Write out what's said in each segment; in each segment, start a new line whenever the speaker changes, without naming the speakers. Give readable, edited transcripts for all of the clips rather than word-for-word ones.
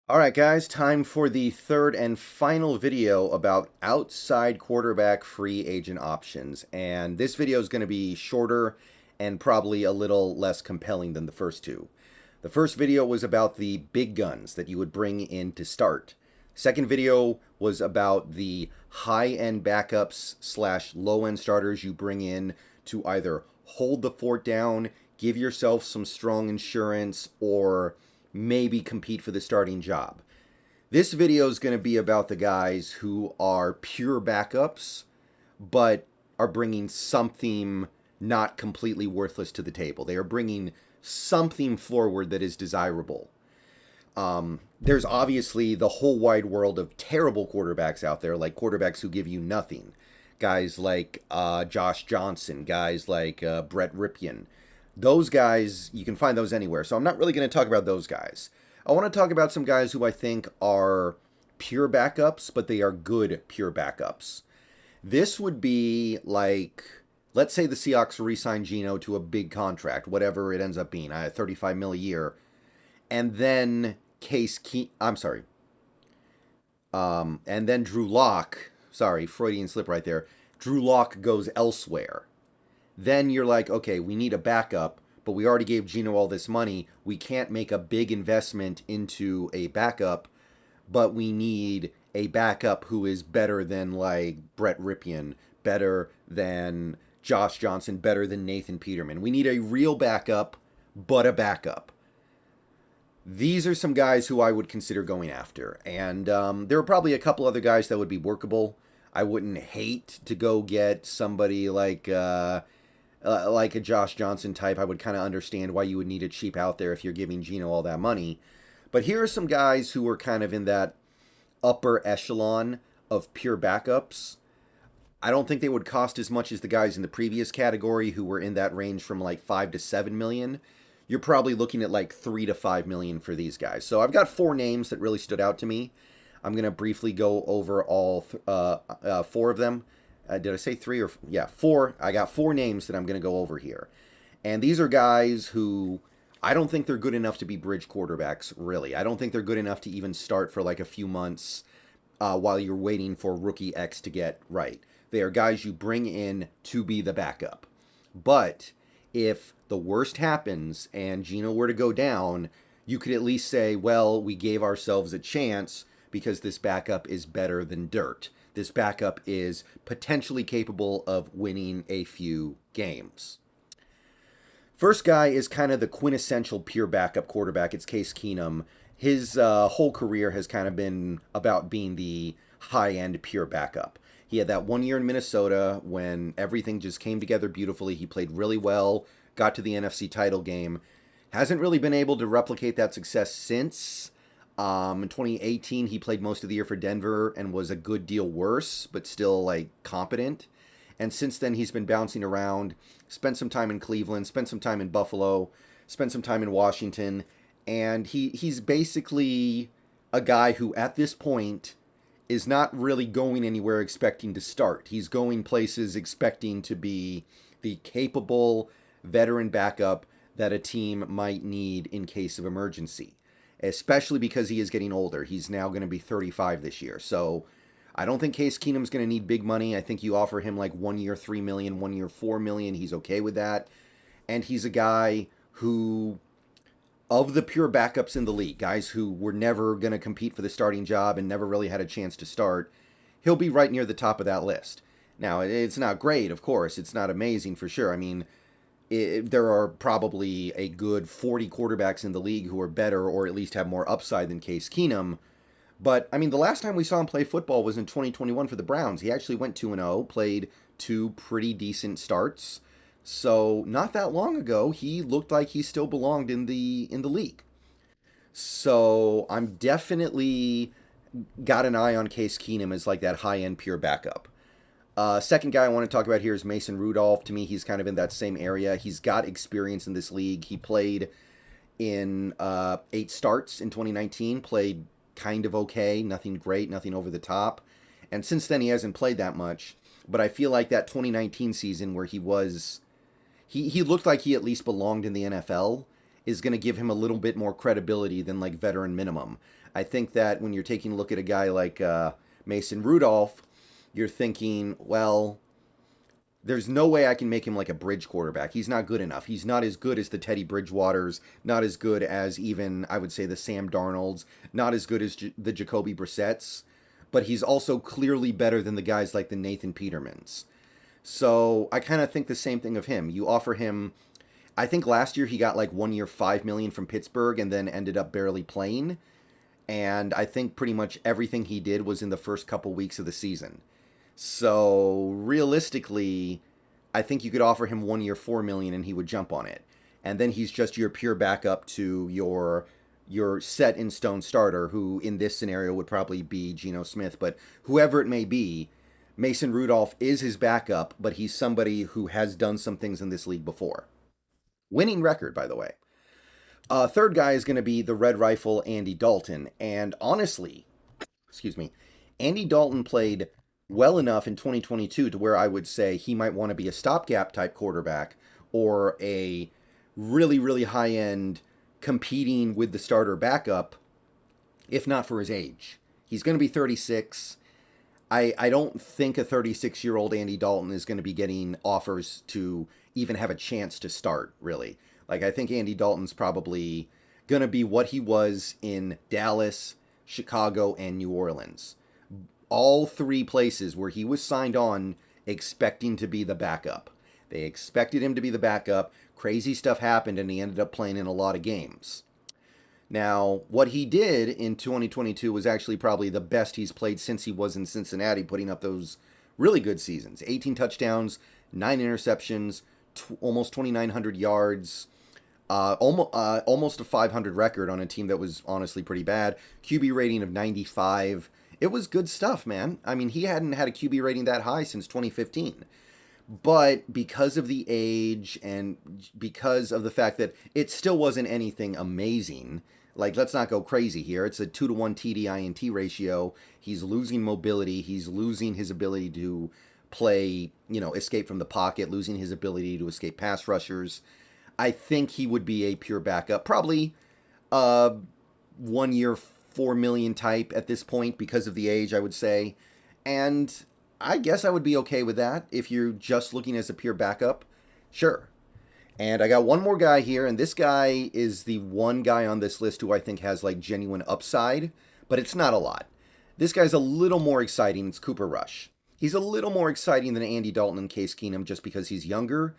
Alright guys, time for the third and final video about outside quarterback free agent options. And this video is going to be shorter and probably a little less compelling than the first two. The first video was about the big guns that you would bring in to start. Second video was about the high-end backups slash low-end starters you bring in to either hold the fort down, give yourself some strong insurance, or maybe compete for the starting job. This video is going to be about the guys who are pure backups, but are bringing something not completely worthless to the table. They are bringing something forward that is desirable. There's obviously the whole wide world of terrible quarterbacks out there, like quarterbacks who give you nothing. Guys like Josh Johnson, guys like Brett Ripien. Those guys, you can find those anywhere. So I'm not really going to talk about those guys. I want to talk about some guys who I think are pure backups, but they are good pure backups. This would be like, let's say the Seahawks re-sign Geno to a big contract, whatever it ends up being, $35 million a year, and then and then Drew Lock, sorry, Freudian slip right there. Drew Lock goes elsewhere. Then you're like, okay, we need a backup, but we already gave Geno all this money. We can't make a big investment into a backup, but we need a backup who is better than like Brett Ripien, better than Josh Johnson, better than Nathan Peterman. We need a real backup, but a backup. These are some guys who I would consider going after. And there are probably a couple other guys that would be workable. I wouldn't hate to go get somebody like a Josh Johnson type. I would kind of understand why you would need a cheap out there if you're giving Geno all that money. But here are some guys who are kind of in that upper echelon of pure backups. I don't think they would cost as much as the guys in the previous category who were in that range from like 5 to 7 million. You're probably looking at like 3 to 5 million for these guys. So I've got four names that really stood out to me. I'm going to briefly go over all four of them. Did I say three or yeah, four? I got four names that I'm going to go over here. And these are guys who I don't think they're good enough to be bridge quarterbacks, really. I don't think they're good enough to even start for like a few months while you're waiting for rookie X to get right. They are guys you bring in to be the backup. But if the worst happens and Geno were to go down, you could at least say, well, we gave ourselves a chance because this backup is better than dirt. This backup is potentially capable of winning a few games. First guy is kind of the quintessential pure backup quarterback. It's Case Keenum. His whole career has kind of been about being the high-end pure backup. He had that 1 year in Minnesota when everything just came together beautifully. He played really well, got to the NFC title game. Hasn't really been able to replicate that success since. In 2018, he played most of the year for Denver and was a good deal worse, but still like competent. And since then, he's been bouncing around, spent some time in Cleveland, spent some time in Buffalo, spent some time in Washington. And he's basically a guy who, at this point, is not really going anywhere expecting to start. He's going places expecting to be the capable veteran backup that a team might need in case of emergency, especially because he is getting older. He's now going to be 35 this year. So I don't think Case Keenum's going to need big money. I think you offer him like 1 year, 3 million, 1 year, 4 million. He's okay with that. And he's a guy who, of the pure backups in the league, guys who were never going to compete for the starting job and never really had a chance to start, he'll be right near the top of that list. Now, it's not great, of course. It's not amazing for sure. I mean, there are probably a good 40 quarterbacks in the league who are better or at least have more upside than Case Keenum. But, I mean, the last time we saw him play football was in 2021 for the Browns. He actually went 2-0, played two pretty decent starts. So, not that long ago, he looked like he still belonged in the league. So, I'm definitely got an eye on Case Keenum as like that high-end pure backup. Second guy I want to talk about here is Mason Rudolph. To me, he's kind of in that same area. He's got experience in this league. He played in 8 starts in 2019, played kind of okay, nothing great, nothing over the top. And since then, he hasn't played that much. But I feel like that 2019 season where he looked like he at least belonged in the NFL. is going to give him a little bit more credibility than like veteran minimum. I think that when you're taking a look at a guy like Mason Rudolph, you're thinking, well, there's no way I can make him like a bridge quarterback. He's not good enough. He's not as good as the Teddy Bridgewaters, not as good as even, I would say, the Sam Darnolds, not as good as the Jacoby Brissetts, but he's also clearly better than the guys like the Nathan Petermans. So I kind of think the same thing of him. You offer him, I think last year he got like 1 year, $5 million from Pittsburgh and then ended up barely playing. And I think pretty much everything he did was in the first couple weeks of the season. So realistically, I think you could offer him 1 year, $4 million, and he would jump on it. And then he's just your pure backup to your set in stone starter, who in this scenario would probably be Geno Smith. But whoever it may be, Mason Rudolph is his backup, but he's somebody who has done some things in this league before. Winning record, by the way. Third guy is going to be the Red Rifle, Andy Dalton. And honestly, Andy Dalton played well enough in 2022 to where I would say he might want to be a stopgap type quarterback or a really, really high-end competing with the starter backup, if not for his age. He's going to be 36. I don't think a 36-year-old Andy Dalton is going to be getting offers to even have a chance to start, really. Like, I think Andy Dalton's probably going to be what he was in Dallas, Chicago, and New Orleans. All three places where he was signed on expecting to be the backup. They expected him to be the backup. Crazy stuff happened, and he ended up playing in a lot of games. Now, what he did in 2022 was actually probably the best he's played since he was in Cincinnati, putting up those really good seasons. 18 touchdowns, 9 interceptions, almost 2,900 yards, almost a 500 record on a team that was honestly pretty bad. QB rating of 95. It was good stuff, man. I mean, he hadn't had a QB rating that high since 2015. But because of the age and because of the fact that it still wasn't anything amazing, like, let's not go crazy here. It's a 2-to-1 TD-INT ratio. He's losing mobility. He's losing his ability to play, escape from the pocket, losing his ability to escape pass rushers. I think he would be a pure backup. Probably 1 year, $4 million type at this point because of the age, I would say. And I guess I would be okay with that if you're just looking as a pure backup. Sure. And I got one more guy here, and this guy is the one guy on this list who I think has like genuine upside, but it's not a lot. This guy's a little more exciting. It's Cooper Rush. He's a little more exciting than Andy Dalton and Case Keenum just because he's younger,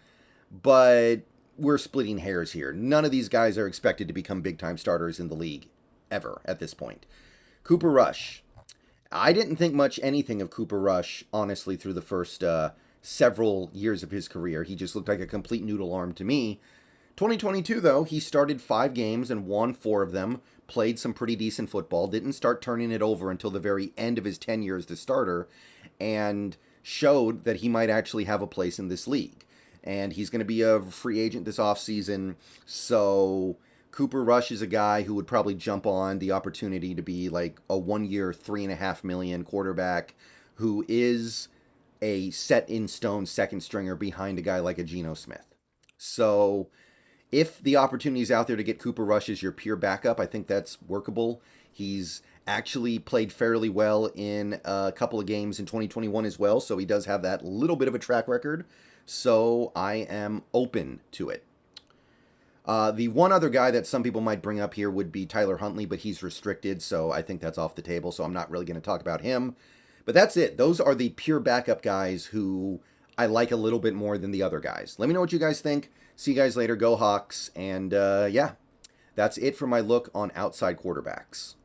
but we're splitting hairs here. None of these guys are expected to become big-time starters in the league, ever, at this point. Cooper Rush. I didn't think much anything of Cooper Rush, honestly, through the first several years of his career. He just looked like a complete noodle arm to me. 2022, though, he started 5 games and won 4 of them, played some pretty decent football, didn't start turning it over until the very end of his tenure as the starter, and showed that he might actually have a place in this league. And he's going to be a free agent this offseason, so Cooper Rush is a guy who would probably jump on the opportunity to be like a 1 year, $3.5 million quarterback who is a set-in-stone second stringer behind a guy like a Geno Smith. So if the opportunity is out there to get Cooper Rush as your pure backup, I think that's workable. He's actually played fairly well in a couple of games in 2021 as well, so he does have that little bit of a track record. So I am open to it. The one other guy that some people might bring up here would be Tyler Huntley, but he's restricted, so I think that's off the table, so I'm not really going to talk about him. But that's it. Those are the pure backup guys who I like a little bit more than the other guys. Let me know what you guys think. See you guys later. Go Hawks. And yeah, that's it for my look on outside quarterbacks.